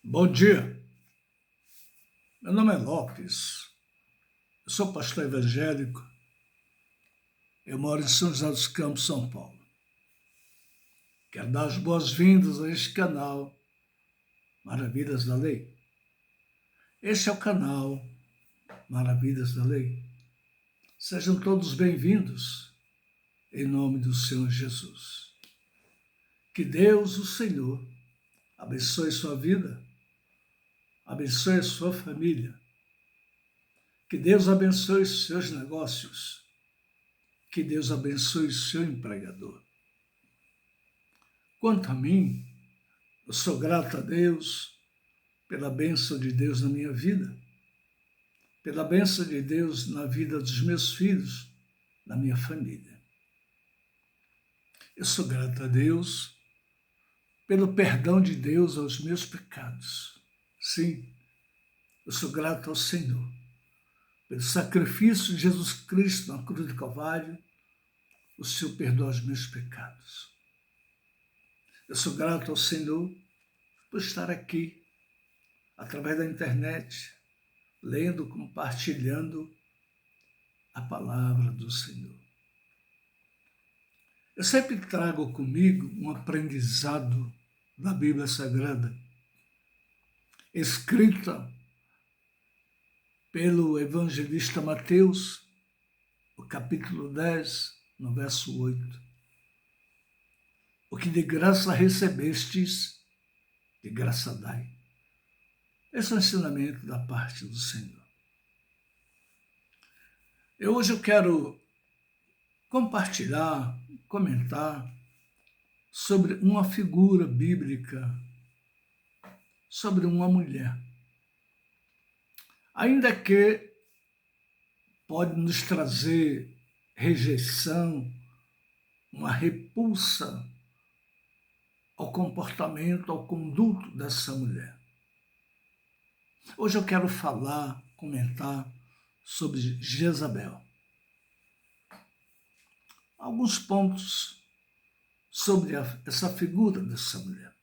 Bom dia, meu nome é Lopes, eu sou pastor evangélico, eu moro em São José dos Campos, São Paulo. Quero dar as boas-vindas a este canal Maravilhas da Lei. Este é o canal Maravilhas da Lei. Sejam todos bem-vindos, em nome do Senhor Jesus. Que Deus, o Senhor, abençoe sua vida, abençoe a sua família. Que Deus abençoe os seus negócios. Que Deus abençoe o seu empregador. Quanto a mim, eu sou grato a Deus pela bênção de Deus na minha vida, pela bênção de Deus na vida dos meus filhos, na minha família. Eu sou grato a Deus pelo perdão de Deus aos meus pecados. Sim, eu sou grato ao Senhor pelo sacrifício de Jesus Cristo na cruz do Calvário. O Senhor perdoa os meus pecados. Eu sou grato ao Senhor por estar aqui, através da internet, lendo, compartilhando a palavra do Senhor. Eu sempre trago comigo um aprendizado da Bíblia Sagrada, escrita pelo evangelista Mateus, no capítulo 10, no verso 8. O que de graça recebestes, de graça dai. Esse é o ensinamento da parte do Senhor. Hoje eu quero compartilhar, comentar sobre uma figura bíblica, sobre uma mulher. Ainda que pode nos trazer rejeição, uma repulsa ao comportamento, ao conduto dessa mulher. Hoje eu quero falar, comentar sobre Jezabel. Alguns pontos sobre essa figura dessa mulher.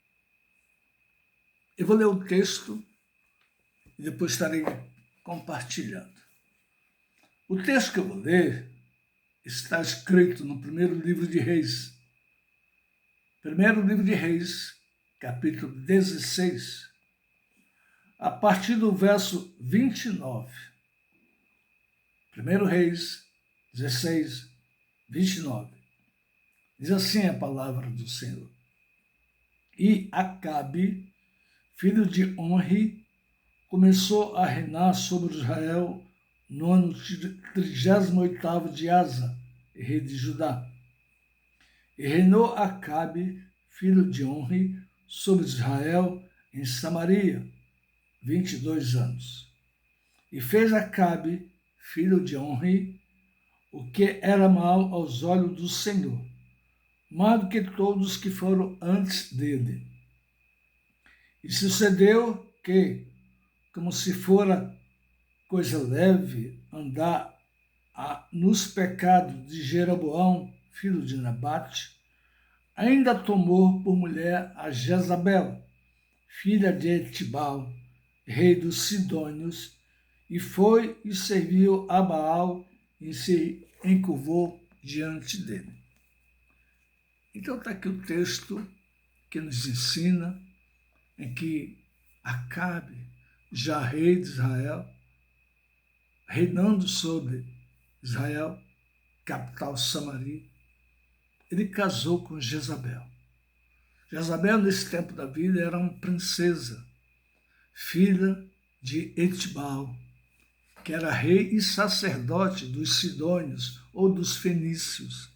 Eu vou ler o texto e depois estarei compartilhando. O texto que eu vou ler está escrito no primeiro livro de Reis. Primeiro livro de Reis, capítulo 16, a partir do verso 29. Primeiro Reis 16, 29. Diz assim a palavra do Senhor. E Acabe, filho de Onri, começou a reinar sobre Israel no ano 38º de Asa, rei de Judá. E reinou Acabe, filho de Onri, sobre Israel em Samaria, 22 anos. E fez Acabe, filho de Onri, o que era mal aos olhos do Senhor, mais do que todos que foram antes dele. E sucedeu que, como se fora coisa leve, andar nos pecados de Jeroboão, filho de Nabate, ainda tomou por mulher a Jezabel, filha de Etibal, rei dos Sidônios, e foi e serviu a Baal e se encurvou diante dele. Então está aqui o texto que nos ensina em que Acabe, já rei de Israel, reinando sobre Israel, capital Samaria, ele casou com Jezabel. Jezabel, nesse tempo da vida, era uma princesa, filha de Etibal, que era rei e sacerdote dos Sidônios ou dos Fenícios.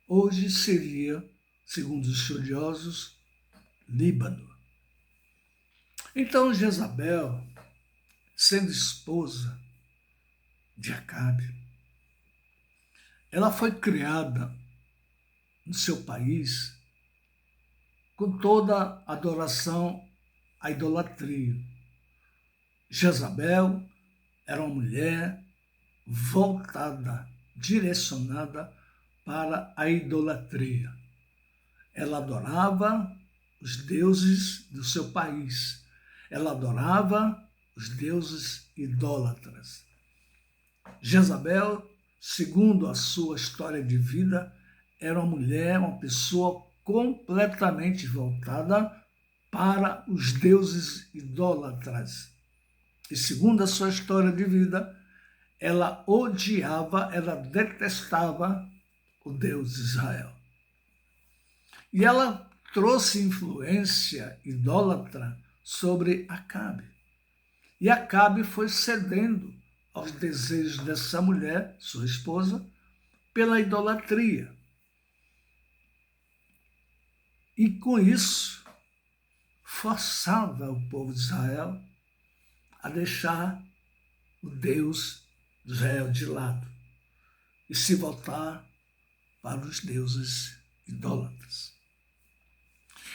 Hoje seria, segundo os estudiosos, Líbano. Então Jezabel, sendo esposa de Acabe, ela foi criada no seu país com toda adoração à idolatria. Jezabel era uma mulher voltada, direcionada para a idolatria. Ela adorava os deuses do seu país. Ela adorava os deuses idólatras. Jezabel, segundo a sua história de vida, era uma pessoa completamente voltada para os deuses idólatras. E segundo a sua história de vida, ela odiava, ela detestava o Deus de Israel. E ela trouxe influência idólatra sobre Acabe. E Acabe foi cedendo aos desejos dessa mulher, sua esposa, pela idolatria. E com isso, forçava o povo de Israel a deixar o Deus de Israel de lado e se voltar para os deuses idólatras.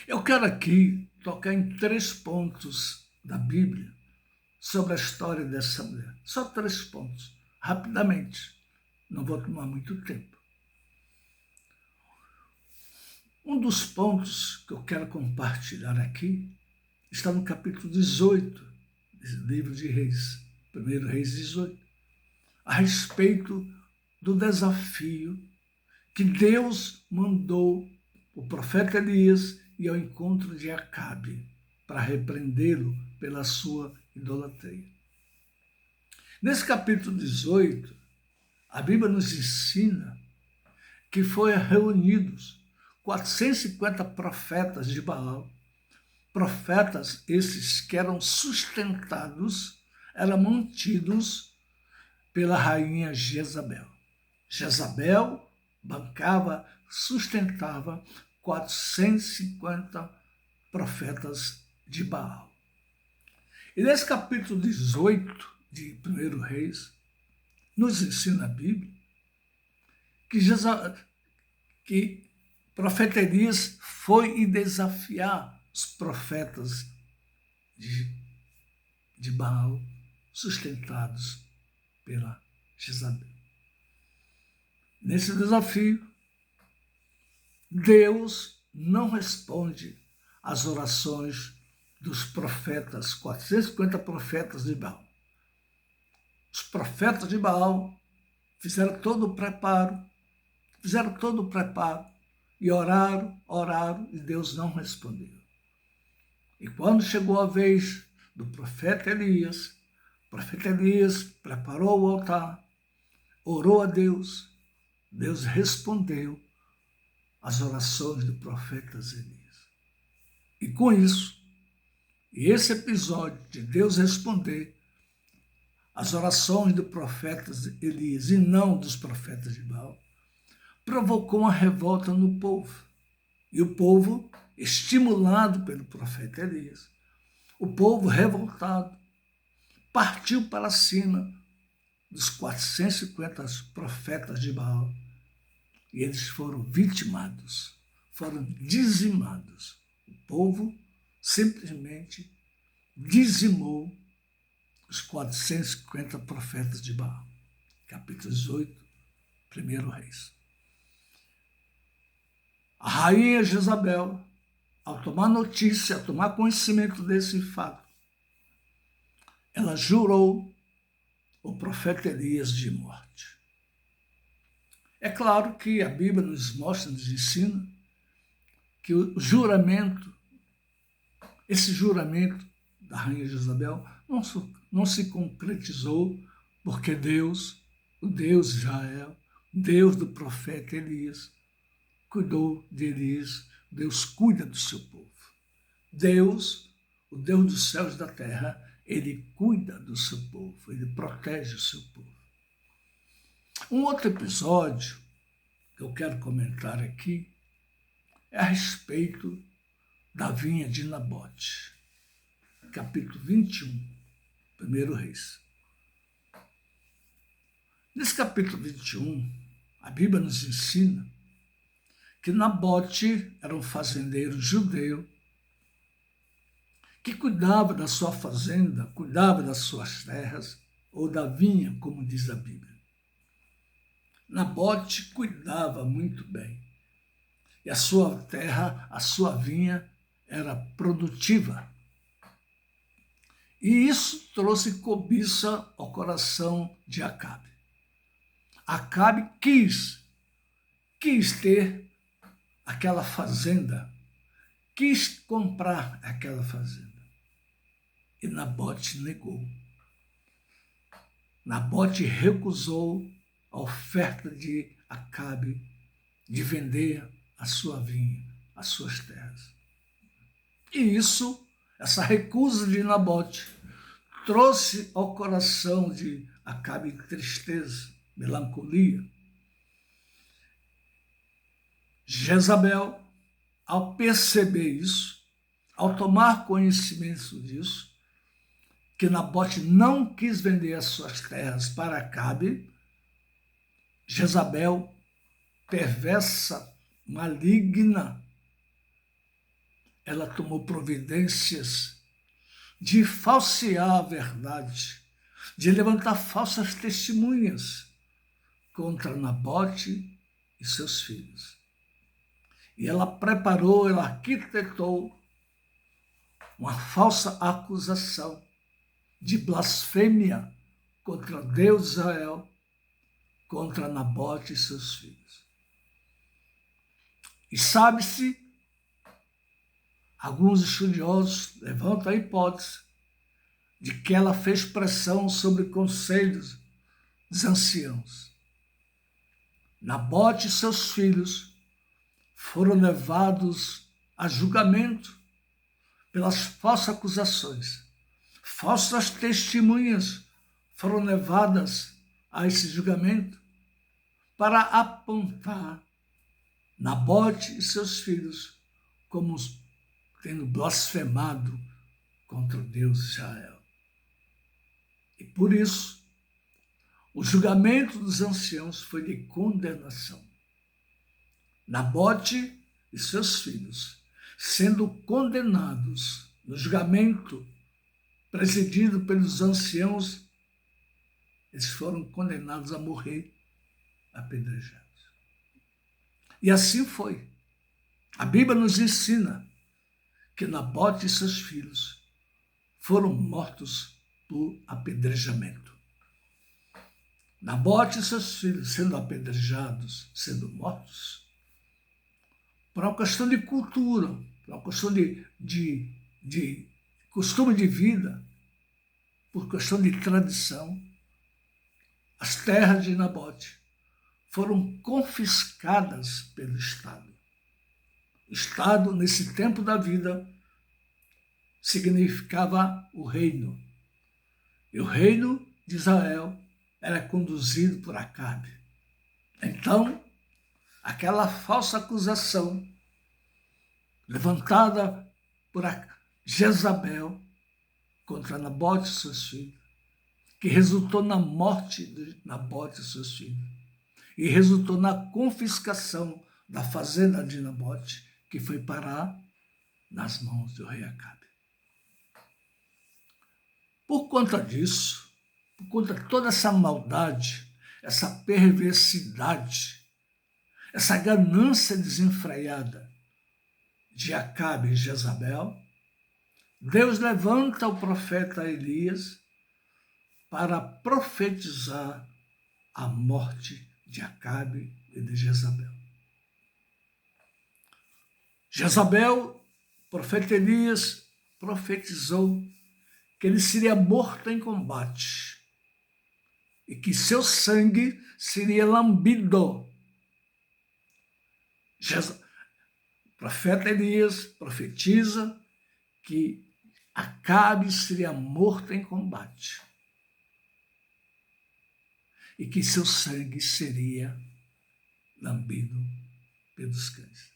Eu quero aqui tocar em 3 pontos da Bíblia sobre a história dessa mulher. Só 3 pontos, rapidamente. Não vou tomar muito tempo. Um dos pontos que eu quero compartilhar aqui está no capítulo 18 do livro de Reis, 1 Reis 18, a respeito do desafio que Deus mandou o profeta Elias ir ao encontro de Acabe para repreendê-lo pela sua idolatria. Nesse capítulo 18, a Bíblia nos ensina que foram reunidos 450 profetas de Baal, profetas esses que eram sustentados, eram mantidos pela rainha Jezabel. Jezabel bancava, sustentava 450 profetas de Baal. E nesse capítulo 18 de 1 Reis, nos ensina a Bíblia que profeta Elias foi desafiar os profetas de Baal, sustentados pela Jezabel. Nesse desafio, Deus não responde às orações dos profetas, 450 profetas de Baal. Os profetas de Baal fizeram todo o preparo e oraram e Deus não respondeu. E quando chegou a vez do profeta Elias preparou o altar, orou a Deus, Deus respondeu às orações do profeta Elias. E com isso, e esse episódio de Deus responder às orações do profeta Elias e não dos profetas de Baal, provocou uma revolta no povo. E o povo, estimulado pelo profeta Elias, o povo revoltado, partiu para cima dos 450 profetas de Baal e eles foram vitimados, foram dizimados. O povo simplesmente dizimou os 450 profetas de Baal. Capítulo 18, 1 Reis. A rainha Jezabel, ao tomar notícia, ao tomar conhecimento desse fato, ela jurou o profeta Elias de morte. É claro que a Bíblia nos mostra, nos ensina, que o juramento, esse juramento da rainha Jezabel, não se concretizou porque Deus, o Deus de Israel, Deus do profeta Elias, cuidou de Elias. Deus cuida do seu povo. Deus, o Deus dos céus e da terra, ele cuida do seu povo, ele protege o seu povo. Um outro episódio que eu quero comentar aqui é a respeito da vinha de Nabote. Capítulo 21, 1 Reis. Nesse capítulo 21, a Bíblia nos ensina que Nabote era um fazendeiro judeu que cuidava da sua fazenda, cuidava das suas terras, ou da vinha, como diz a Bíblia. Nabote cuidava muito bem. E a sua terra, a sua vinha, era produtiva. E isso trouxe cobiça ao coração de Acabe. Acabe quis ter aquela fazenda, quis comprar aquela fazenda. E Nabote negou. Nabote recusou a oferta de Acabe de vender a sua vinha, as suas terras. E isso, essa recusa de Nabote, trouxe ao coração de Acabe tristeza, melancolia. Jezabel, ao perceber isso, ao tomar conhecimento disso, que Nabote não quis vender as suas terras para Acabe, Jezabel, perversa, maligna, ela tomou providências de falsear a verdade, de levantar falsas testemunhas contra Nabote e seus filhos. E ela preparou, ela arquitetou uma falsa acusação de blasfêmia contra Deus de Israel, contra Nabote e seus filhos. E sabe-se, alguns estudiosos levantam a hipótese de que ela fez pressão sobre conselhos dos anciãos. Nabote e seus filhos foram levados a julgamento pelas falsas acusações. Falsas testemunhas foram levadas a esse julgamento para apontar Nabote e seus filhos como tendo blasfemado contra o Deus de Israel. E por isso, o julgamento dos anciãos foi de condenação. Nabote e seus filhos, sendo condenados no julgamento presidido pelos anciãos, eles foram condenados a morrer apedrejados. E assim foi. A Bíblia nos ensina que Nabote e seus filhos foram mortos por apedrejamento. Nabote e seus filhos sendo apedrejados, sendo mortos, por uma questão de cultura, por uma questão de costume de vida, por questão de tradição, as terras de Nabote foram confiscadas pelo Estado. O Estado, nesse tempo da vida, significava o reino. E o reino de Israel era conduzido por Acabe. Então, aquela falsa acusação levantada por Jezabel contra Nabote e seus filhos, que resultou na morte de Nabote e seus filhos, e resultou na confiscação da fazenda de Nabote, que foi parar nas mãos do rei Acabe. Por conta disso, por conta de toda essa maldade, essa perversidade, essa ganância desenfreada de Acabe e Jezabel, Deus levanta o profeta Elias para profetizar a morte de Acabe e de Jezabel. Jezabel, o profeta Elias, profetizou que ele seria morto em combate e que seu sangue seria lambido. O profeta Elias profetiza que Acabe seria morto em combate e que seu sangue seria lambido pelos cães.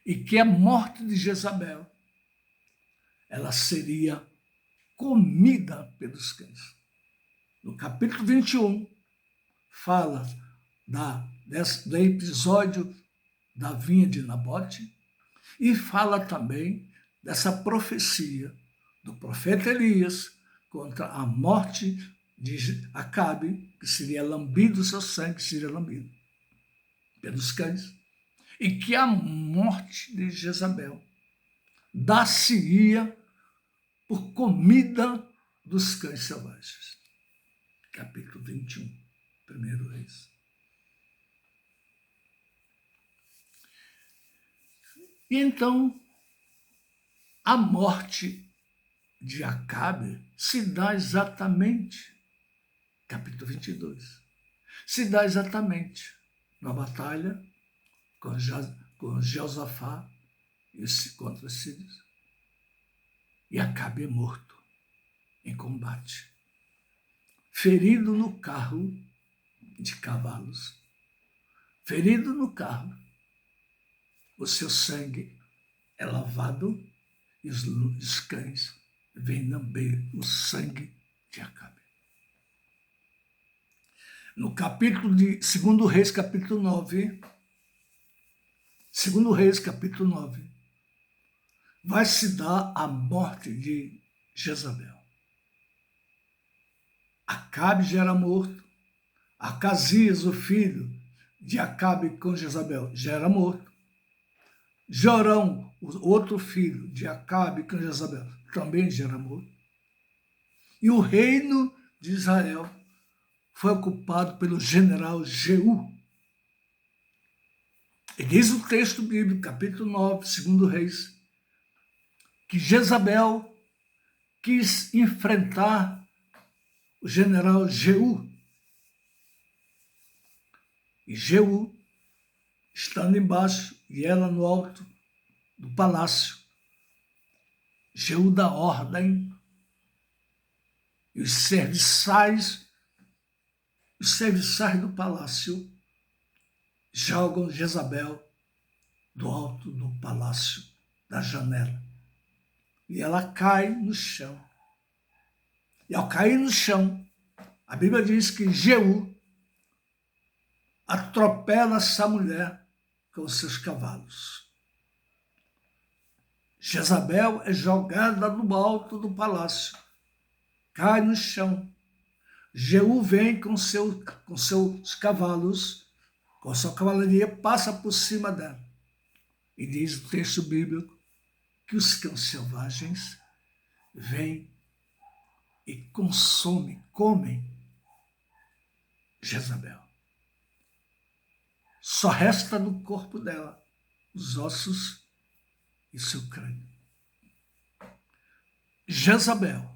E que a morte de Jezabel, ela seria comida pelos cães. No capítulo 21, fala do episódio da vinha de Nabote e fala também dessa profecia do profeta Elias contra a morte de Acabe, que seria lambido, seu sangue seria lambido pelos cães, e que a morte de Jezabel dar-se-ia por comida dos cães selvagens. Capítulo 21, 1 Reis. E então, a morte de Acabe se dá exatamente, capítulo 22, se dá exatamente na batalha com Jeosafá contra os sírios. E Acabe é morto em combate, ferido no carro de cavalos. Ferido no carro, o seu sangue é lavado e os cães vêm lamber o sangue de Acabe. No capítulo de 2 Reis, capítulo 9, 2 Reis, capítulo 9, vai se dar a morte de Jezabel. Acabe já era morto. Acasias, o filho de Acabe com Jezabel, já era morto. Jorão, o outro filho de Acabe com Jezabel, também já era morto. E o reino de Israel foi ocupado pelo general Jeú. E diz o texto bíblico, capítulo 9, 2 Reis, que Jezabel quis enfrentar o general Jeú. E Jeú, estando embaixo e ela no alto do palácio, Jeú dá ordem e os serviçais do palácio jogam Jezabel do alto do palácio, da janela. E ela cai no chão. E ao cair no chão, a Bíblia diz que Jeú atropela essa mulher com os seus cavalos. Jezabel é jogada no alto do palácio, cai no chão. Jeú vem com seus cavalos, com a sua cavalaria, passa por cima dela. E diz o texto bíblico que os cães selvagens vêm e comem Jezabel. Só resta no corpo dela os ossos e seu crânio. Jezabel,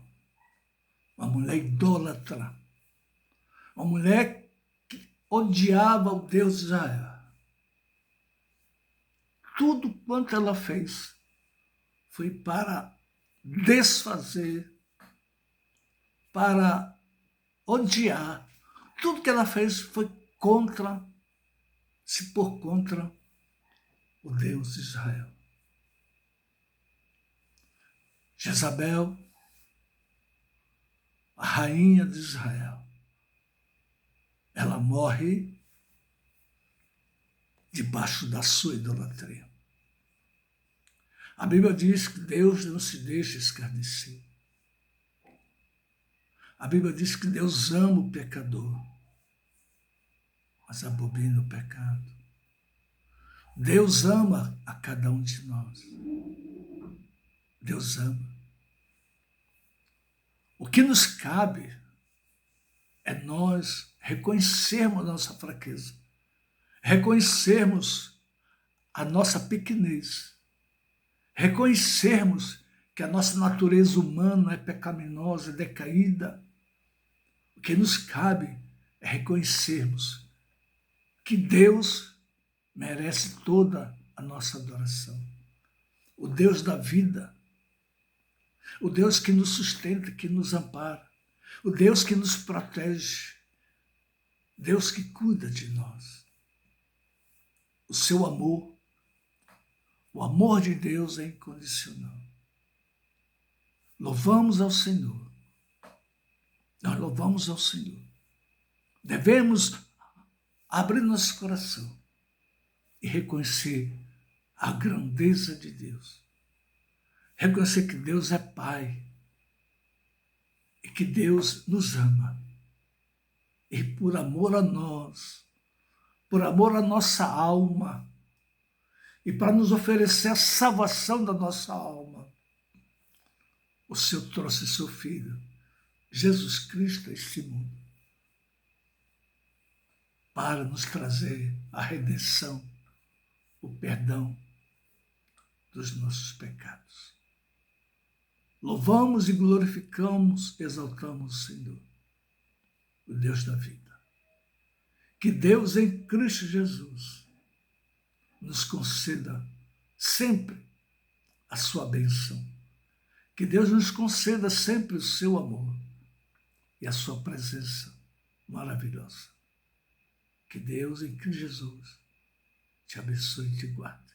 uma mulher idólatra, uma mulher que odiava o Deus de Israel. Tudo quanto ela fez foi para desfazer, para odiar. Tudo que ela fez foi se pôr contra o Deus de Israel. Jezabel, a rainha de Israel, ela morre debaixo da sua idolatria. A Bíblia diz que Deus não se deixa escarnecer. A Bíblia diz que Deus ama o pecador, mas abomina o pecado. Deus ama a cada um de nós. Deus ama. O que nos cabe é nós reconhecermos a nossa fraqueza, reconhecermos a nossa pequenez, reconhecermos que a nossa natureza humana é pecaminosa, decaída. O que nos cabe é reconhecermos que Deus merece toda a nossa adoração. O Deus da vida, o Deus que nos sustenta, que nos ampara, o Deus que nos protege, Deus que cuida de nós. O seu amor, o amor de Deus é incondicional. Louvamos ao Senhor. Nós louvamos ao Senhor. Devemos abrir nosso coração e reconhecer a grandeza de Deus. Reconhecer que Deus é Pai e que Deus nos ama. E por amor a nós, por amor à nossa alma, e para nos oferecer a salvação da nossa alma, o Senhor trouxe seu Filho, Jesus Cristo, a este mundo, para nos trazer a redenção, o perdão dos nossos pecados. Louvamos e glorificamos, exaltamos o Senhor, o Deus da vida. Que Deus em Cristo Jesus nos conceda sempre a sua bênção. Que Deus nos conceda sempre o seu amor e a sua presença maravilhosa. Que Deus em Cristo Jesus te abençoe e te guarde.